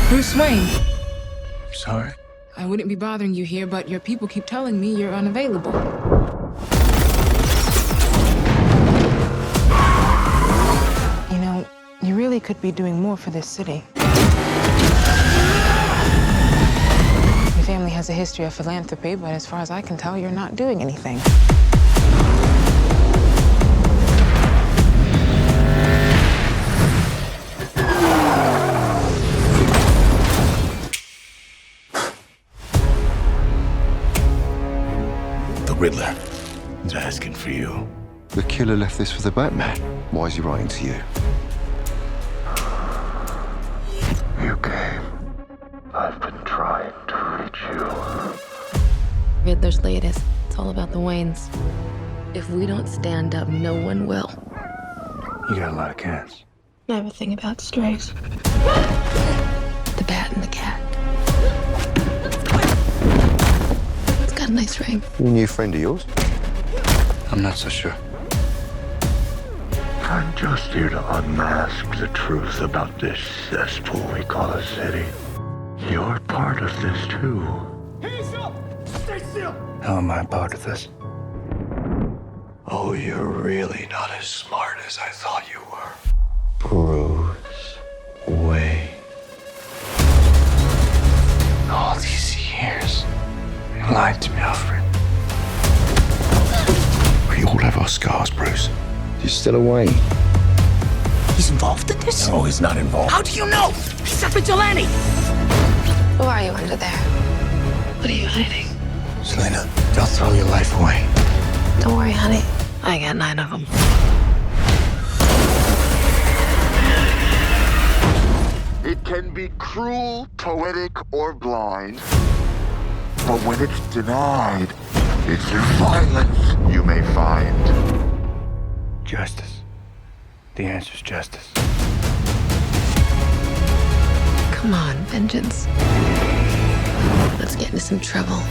Bruce Wayne. Sorry? I wouldn't be bothering you here, but your people keep telling me you're unavailable. You know, you really could be doing more for this city. Your family has a history of philanthropy, but as far as I can tell, you're not doing anything. Riddler is asking for you. The killer left this for the Batman. Why is he writing to you? You came. I've been trying to reach you. Riddler's latest. It's all about the Waynes. If we don't stand up, no one will. You got a lot of cats. I have a thing about strays. The bat and the cat. It's got a nice ring. A new friend of yours? I'm not so sure. I'm just here to unmask the truth about this cesspool we call a city. You're part of this too. Hands up! Stay still! How am I a part of this? Oh, you're really not as smart as I thought you were. Bruce Wayne. All these years, you lied to me, Alfred. We all have our scars, Bruce. You're still a Wayne. He's involved in this? No, he's not involved. How do you know? He's a vigilante! Who are you under there? What are you hiding? Selina, don't throw your life away. Don't worry, honey. I got 9 of them. It can be cruel, poetic, or blind. But when it's denied, it's through violence you may find. Justice. The answer's justice. Come on, vengeance. Let's get into some trouble.